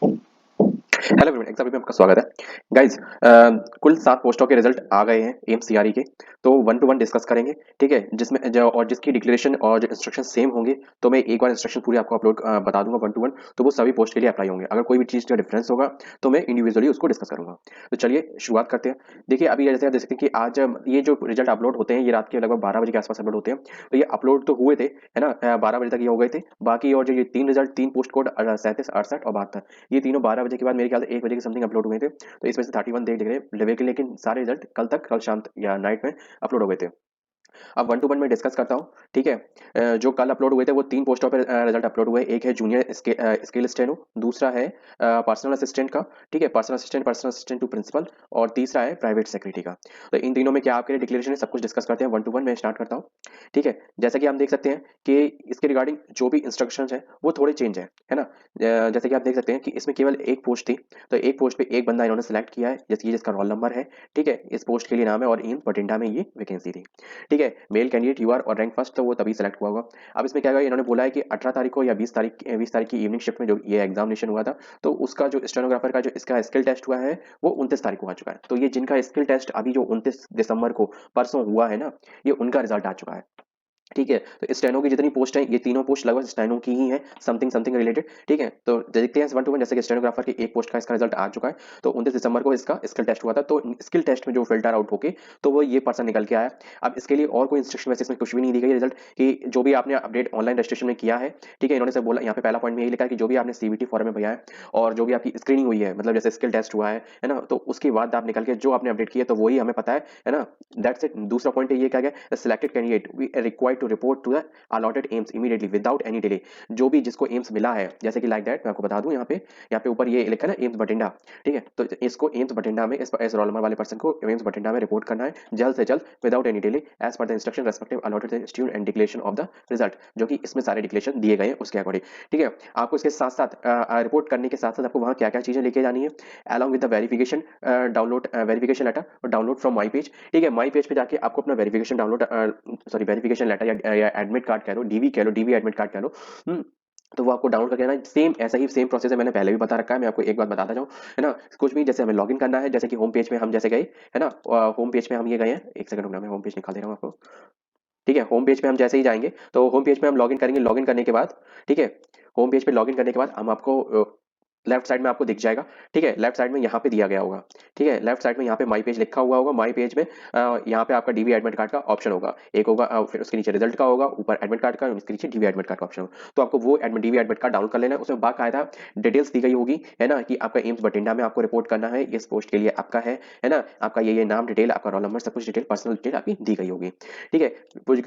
Hello everyone, exam में आपका स्वागत है। गाइज, कुल 7 पोस्टों के रिजल्ट आ गए हैं एम्स सीआरई के। तो वन टू वन डिस्कस करेंगे। ठीक है, जिसमें जो और जिसकी डिक्लेरेशन और जो इंस्ट्रक्शन सेम होंगे, तो मैं एक बार इंस्ट्रक्शन पूरी आपको अपलोड बता दूंगा वन टू वन। तो वो सभी पोस्ट के लिए अप्लाई होंगे। अगर कोई भी चीज़ का डिफरेंस होगा तो मैं इंडिविजुअली उसको डिस्कस करूंगा। तो चलिए शुरुआत करते हैं। देखिए, अभी जैसे आप देख सकते हैं कि आज ये जो रिजल्ट अपलोड होते हैं ये रात के लगभग 12 बजे के आसपास अपलोड होते हैं। तो ये अपलोड तो हुए थे, है ना, 12 बजे तक ये हो गए थे। बाकी और जो ये तीन रिजल्ट, तीन पोस्ट कोड 37, 68 और 72, ये तीनों 12 बजे के बाद मेरे ख्याल से 1 बजे के समथिंग अपलोड हुए थे। तो इसमें से 31 देख रहे हैं, लेकिन सारे रिजल्ट कल शाम या नाइट में अपलोड हो गए थे। अब वन टू वन में डिस्कस करता हूँ। ठीक है, जो कल अपलोड हुए थे वो तीन पोस्टों पर रिजल्ट अपलोड हुए। एक है जूनियर स्केल स्टेनो, दूसरा है पर्सनल असिस्टेंट का। ठीक है, पर्सनल असिस्टेंट टू प्रिंसिपल, और तीसरा है प्राइवेट सेक्रेटरी का। तो इन तीनों में क्या आपके लिए डिक्लेरेशन है, सब कुछ डिस्कस करते हैं वन टू वन में। स्टार्ट करता हूँ। ठीक है, जैसा कि आप देख सकते हैं कि इसके रिगार्डिंग जो भी इंस्ट्रक्शंस हैं वो थोड़े चेंज है ना। जैसे कि आप देख सकते हैं कि इसमें केवल एक पोस्ट थी, तो एक पोस्ट पे एक बंदा इन्होंने सेलेक्ट किया है, जैसे ये जिसका रोल नंबर है। ठीक है, इस पोस्ट के लिए नाम है और एम्स बठिंडा में ये वैकेंसी थी। ठीक है, मेल कैंडिडेट यूआर और रैंक फर्स्ट, तो वो तभी सेलेक्ट हुआ होगा। अब इसमें क्या होगा, इन्होंने बोला है कि 18 तारीख को या 20 तारीख की इवनिंग शिफ्ट में जो ये एग्जामिनेशन हुआ था, तो उसका जो स्टेनोग्राफर का जो इसका स्किल टेस्ट हुआ है वो 29 तारीख को आ चुका है। तो ये जिनका स्किल टेस्ट अभी जो 29 दिसंबर को परसों हुआ है ना, ये उनका रिजल्ट आ चुका है। ठीक है, तो स्टेनो की जितनी पोस्ट है ये तीनों पोस्ट लगभग स्टेनो की ही है, समथिंग समथिंग रिलेटेड। ठीक है, तो देखते हैं वन टू वन। जैसे कि स्टेनोग्राफर की एक पोस्ट का इसका रिजल्ट आ चुका है, तो 29 दिसंबर को इसका स्किल टेस्ट हुआ था। तो स्किल टेस्ट में जो फिल्टर आउट होके तो वो ये पर्सन निकल के आया। अब इसके लिए और कोई इंस्ट्रक्शन वैसे इसमें कुछ भी नहीं दी गई रिजल्ट कि जो भी आपने अपडेट ऑनलाइन रजिस्ट्रेशन में किया है। ठीक है, इन्होंने से बोला यहाँ पे पहला पॉइंट में यही लिखा है कि जो भी आपने सीबीटी फॉर्म में भरा है और जो भी आपकी स्क्रीनिंग हुई है, मतलब जैसे स्किल टेस्ट हुआ है ना, तो उसके बाद आप निकल के जो आपने अपडेट किया तो वही हमें पता है ना। That's it. दूसरा पॉइंट ये क्या गया, selected candidate we required to report to the allotted AIIMS immediately without any delay. जो भी जिसको एम्स मिला है, जैसे कि लाइक दैट मैं आपको बता दूं, यहाँ पे ऊपर ये लिखा है ना, एम्स बठिंडा। ठीक है, तो इसको एम्स बठिंडा में इस रोल नंबर वाले पर्सन को एम्स बठिंडा में रिपोर्ट करना है जल्द से जल्द without any delay as per the instruction respective allotted institute and declaration of the result, जो कि इसमें सारे डिक्लेरेशन दिए गए हैं उसके अकॉर्डिंग। ठीक है, आपको इसके साथ साथ रिपोर्ट करने के साथ साथ आपको वहाँ क्या क्या चीजें लेके जानी है, along with the verification download verification letter और डाउनलोड फ्रॉम माई पेज। ठीक है, माई पेज पे जाके आपको अपना verification download, sorry verification letter या एडमिट कार्ड कह लो, डीवी कह लो, डीवी एडमिट कार्ड कह लो। हम्म, तो वो आपको डाउनलोड करके आना है। सेम ऐसा ही सेम प्रोसेस है, मैंने पहले भी बता रखा है, मैं आपको एक बार बताता जाऊँ, है ना। कुछ भी जैसे हमें लॉगिन करना है, जैसे कि होम पेज में हम जैसे गए, है ना, होम पेज में हम ये गए हैं, एक सेकंड रुकना, मैं होम पेज निकाल दे रहा हूँ आपको। ठीक है, होम पेज पे हम जैसे ही जाएंगे तो होम पेज पे हम लॉगिन करेंगे। लॉगिन करने के बाद, ठीक है, होम पेज पे लॉगिन करने के बाद हम आपको लेफ्ट साइड में आपको दिख जाएगा। ठीक है, लेफ्ट साइड में यहाँ पे दिया गया होगा। ठीक है, लेफ्ट साइड में यहाँ पे माई पेज लिखा हुआ होगा। माई पेज में यहाँ पे आपका डीवी एडमिट कार्ड का ऑप्शन होगा, एक होगा, फिर उसके नीचे रिजल्ट का होगा, ऊपर एडमिट कार्ड का, उसके नीचे डीवी एडमिट कार्ड का ऑप्शन होगा। तो आपको वो डीवी एडमिट कार्ड डाउनलोड कर लेना है। उसमें बाकायदा डिटेल्स दी गई होगी, है ना, कि आपका एम्स बठिंडा में आपको रिपोर्ट करना है, इस पोस्ट के लिए आपका है ना, आपका ये नाम डिटेल, आपका रोल नंबर, सब कुछ डिटेल, पर्सनल डिटेल आपकी दी गई होगी। ठीक है,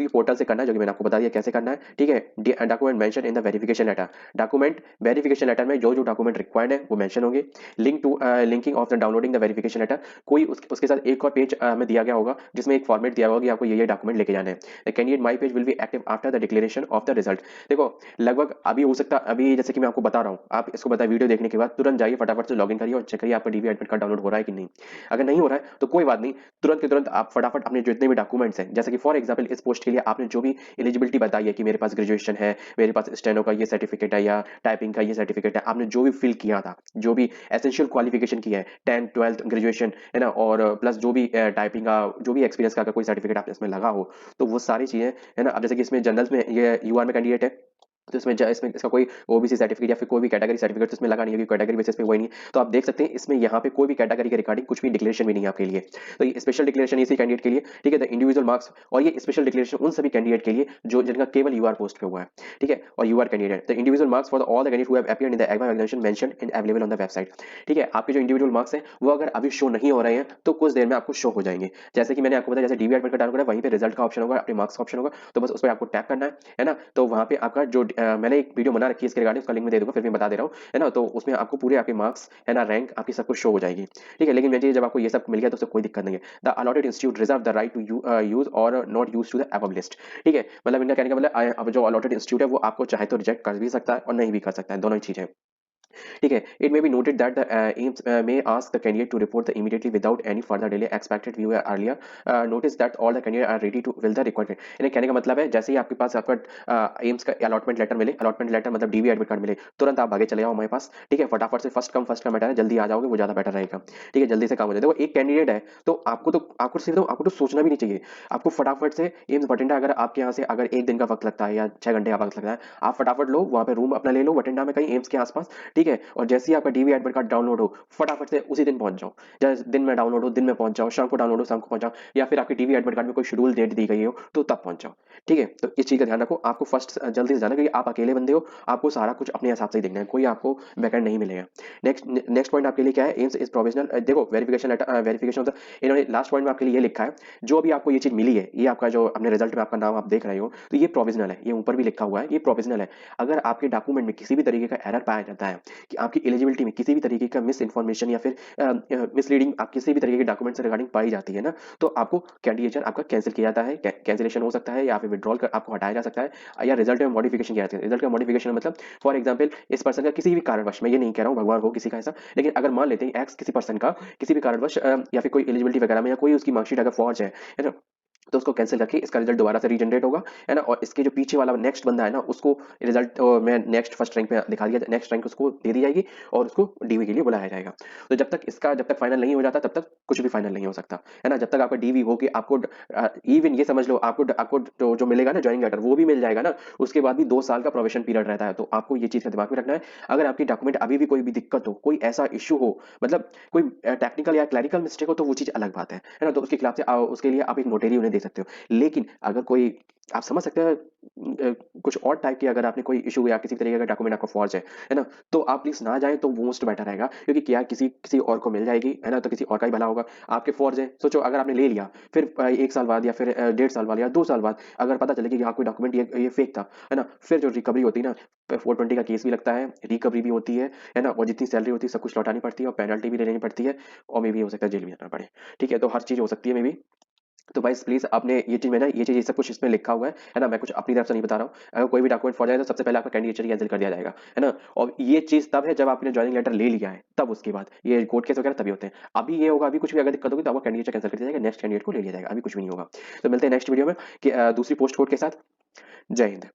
पोर्टल से करना है, जो कि मैंने आपको बता दिया कैसे करना है। ठीक है, document mention in the verification letter. Document verification letter में जो जो डॉक्यूमेंट रिक्वायर्ड है वो मेंशन होंगे। Linking of the downloading the verification letter. कोई उसके साथ एक और पेज में दिया गया होगा जिसमें एक फॉर्मेट दिया होगा कि आपको ये डॉक्यूमेंट लेके जाने हैं। Candidate my page will be active after the declaration of the result. देखो, लगभग अभी हो सकता, अभी जैसे कि मैं आपको बता रहा हूँ, आप इसको बताए वीडियो देखने के बाद तुरंत जाइए, फटाफट से लॉगिन करिए और चेक करिए आपका डीवी एडमिट कार्ड डाउनलोड हो रहा है कि नहीं। अगर नहीं हो रहा है तो कोई बात नहीं, तुरंत के तुरंत आप फटाफट अपने जितने भी डॉक्यूमेंट्स हैं, जैसे कि फॉर एग्जाम्पल इस पोस्ट के लिए आपने जो भी एलिजिबिलिटी बताई है कि मेरे पास ग्रेजुएशन है, मेरे पास स्टेनो का ये सर्टिफिकेट है या टाइपिंग का ये सर्टिफिकेट है, आपने जो भी फिल किया था, जो भी एसेंशियल क्वालिफिकेशन की है, 10th 12th ग्रेजुएशन, है ना, और प्लस जो भी टाइपिंग का जो भी एक्सपीरियंस का अगर कोई सर्टिफिकेट आप इसमें लगा हो, तो वो सारी चीजें, है ना। अब जैसे कि इसमें जनरल में ये यूआर में कैंडिडेट है, तो इसमें इसका कोई ओबीसी सर्टिफिकेट या फिर कोई भी कैटेगरी सर्टिफिकेट तो इसमें लगा नहीं है, कैटेगरी बेसिस पे वही नहीं। तो आप देख सकते हैं इसमें यहाँ पे कोई भी कैटेगरी के रिगार्डिंग कुछ भी डिक्लेरेशन भी नहीं है आपके लिए। तो ये स्पेशल डिक्लेरेशन इसी कैंडिडेट के लिए। ठीक है, द इंडिविजुअल मार्क्स, और ये स्पेशल डिक्लेरेशन उन सभी कैंडिडेट के लिए जो जिनका केवल यूआर पोस्ट पे हुआ है। ठीक है, और UR candidate, the individual marks for all the candidate who have appeared in the examination mentioned in available on the website. ठीक है, आपके जो इंडिविजुअल मार्क्स हैं वो अगर अभी शो नहीं हो रहे हैं तो कुछ देर में आपको शो हो जाएंगे। जैसे कि मैंने आपको बताया, जैसे डीबी एडमिट का डाउन करा, वहीं पे रिजल्ट का ऑप्शन होगा, अपने मार्क्स का ऑप्शन होगा, तो बस उस पर आपको टैप करना है ना। तो वहाँ पे आपका जो मैंने एक वीडियो बना रखी है इसके रिगार्डिंग, उसका लिंक मैं दे दूंगा, फिर मैं बता दे रहा हूँ, है ना। तो उसमें आपको पूरे आपके मार्क्स, है ना, रैंक आपकी सब कुछ शो हो जाएगी। ठीक है, लेकिन मैं जब आपको ये सब मिल गया तो उससे कोई दिक्कत नहीं है। The allotted institute reserve the right to use और not use to the above list. ठीक है, मतलब इनका कहने का मतलब अब जो अलॉटेड इंस्टीट्यूट है वो आपको चाहे तो रिजेक्ट कर भी सकता है और नहीं भी कर सकता है, दोनों ही चीजें। ठीक है, it may be noted that the AIIMS may ask the candidate to report the immediately without any further delay expected view earlier notice that all the candidate are ready to fill the requirement. यानी कहने का मतलब है जैसे ही आपके पास आपका AIIMS का allotment letter मिले, अलॉटमेंट लेटर मतलब डीवी एडमिट कार्ड मिले, तुरंत आप आगे चले जाओ हमारे पास। ठीक है, फटाफट से फर्स्ट कम बेटर है, जल्दी आ जाओगे वो ज्यादा बेटर रहेगा। ठीक है, जल्दी से काम हो जाए। देखो एक कैंडिडेट है तो आपको सिर्फ आपको तो सोचना भी नहीं चाहिए, आपको फटाफट से एम्स बठिंडा, अगर आपके यहाँ से अगर एक दिन का वक्त लगता है या 6 घंटे का वक्त लगता है, आप फटाफट लो वहाँ पे रूम अपना ले लो बठिंडा में कहीं एम्स के आसपास। ठीक है, और जैसे ही आपका डीवी एडमिट कार्ड डाउनलोड हो, फटाफट से उसी दिन पहुंच जाओ। जैसे दिन में डाउनलोड हो दिन में पहुंच जाओ, शाम को डाउनलोड हो शाम को पहुंच जाओ, या फिर आपके डीवी एडमिट कार्ड में कोई शेड्यूल डेट दी गई हो तो तब पहुंच जाओ। ठीक है, तो इस चीज का ध्यान रखो, आपको फर्स्ट जल्दी से जाना, क्योंकि आप अकेले बंदे हो, आपको सारा कुछ अपने हिसाब से ही देखना है, कोई आपको बैकएंड नहीं मिलेगा। नेक्स्ट पॉइंट आपके लिए क्या है, एम्स इज प्रोविजनल। देखो verification letter, verification of the, इन्होंने लास्ट पॉइंट में आपके लिए ये लिखा है, जो अभी आपको ये चीज मिली है, ये आपका जो अपने रिजल्ट में आपका नाम आप देख रहे हो, तो ये प्रोविजनल है, ये ऊपर भी लिखा हुआ है, ये प्रोविजनल है। अगर आपके डॉक्यूमेंट में किसी भी तरीके का एरर पाया जाता है, कि आपकी एलिजिबिलिटी में किसी भी तरीके का मिस इन्फॉर्मेशन या फिर मिसलीडिंग आप किसी भी तरीके के डॉक्यूमेंट से रिगार्डिंग पाई जाती है ना, तो आपको कैंडिडेचर आपका कैंसिल किया जाता है, कैंसिलेशन हो सकता है, या फिर विड्रॉल कर आपको हटाया जा सकता है, या रिजल्ट में मॉडिफिकेशन किया जाता है। रिजल्ट का मॉडिफिकेशन मतलब फॉर एग्जाम्पल इस पर्सन का किसी भी कारणवश, मैं ये नहीं कह रहा हूँ भगवान हो किसी का ऐसा, लेकिन अगर मान लेते हैं एक्स किसी पर्सन का किसी भी कारणवश या फिर कोई एलिजिबिलिटी वगैरह में या कोई उसकी मार्कशीट अगर फॉर्ज है ना, तो उसको कैंसिल करके इसका रिजल्ट दोबारा से रीजनरेट होगा, है ना। और इसके जो पीछे वाला नेक्स्ट बंदा है ना, उसको रिजल्ट में नेक्स्ट फर्स्ट रैंक पे दिखा दिया, नेक्स्ट रैंक उसको दे दी जाएगी और उसको डीवी के लिए बुलाया जाएगा। तो जब तक फाइनल नहीं हो जाता तब तक कुछ भी फाइनल नहीं हो सकता, है ना। जब तक आपका डीवी हो कि आपको इवन ये समझ लो आपको आपको जो मिलेगा ना ज्वाइनिंग लेटर, वो भी मिल जाएगा ना, उसके बाद भी 2 साल का प्रोबेशन पीरियड रहता है। तो आपको ये चीज का दिमाग में रखना है, अगर आपकी डॉक्यूमेंट अभी भी कोई भी दिक्कत हो, कोई ऐसा इशू हो, मतलब कोई टेक्निकल या क्लैरिकल मिस्टेक हो, तो वो चीज अलग बात है ना। तो उसके खिलाफ से उसके लिए आप एक नोटेरी उन्हें दे सकते हो। लेकिन अगर कोई, आप समझ सकते हैं कुछ और टाइप की अगर आपने कोई इशू या किसी तरीके का डॉक्यूमेंट आपका फॉर्ज है ना, तो आप प्लीज ना जाएं तो मोस्ट बेटर रहेगा, क्योंकि क्या किसी किसी और को मिल जाएगी, है ना, तो किसी और का ही भला होगा। आपके फॉर्ज है, सोचो अगर आपने ले लिया, फिर 1 साल बाद या फिर 1.5 साल बाद या 2 साल बाद अगर पता चले कि हाँ कोई डॉक्यूमेंट ये फेक था, है ना, फिर जो रिकवरी होती है ना, 420 का केस भी लगता है, रिकवरी भी होती है ना, और जितनी सैलरी होती है सब कुछ लौटानी पड़ती है, और पेनल्टी भी लेनी पड़ती है, और मे भी हो सकता है जेल भी जाना पड़े। ठीक है, तो हर चीज हो सकती है मे भी। तो भाई प्लीज आपने ये चीज में ना, ये चीज ये सब कुछ इसमें लिखा हुआ है ना, मैं कुछ अपनी तरफ से नहीं बता रहा हूँ। अगर कोई भी डॉक्यूमेंट फॉर जाए तो सबसे पहले आपका कैंडिडेचर कैंसिल कर दिया जाएगा, है ना। और ये चीज तब है जब आपने ज्वाइनिंग लेटर ले लिया है, तब उसके बाद ये कोर्ट केस वगैरह तभी होते हैं। अभी ये होगा, अभी कुछ भी अगर दिक्कत होगी तो आपका कैंडिडेचर कैंसिल कर दिया जाएगा, नेक्स्ट कैंडिडेट को ले लिया जाएगा, अभी कुछ भी नहीं होगा। तो मिलते हैं नेक्स्ट वीडियो में कि दूसरी पोस्ट कोड के साथ। जय हिंद।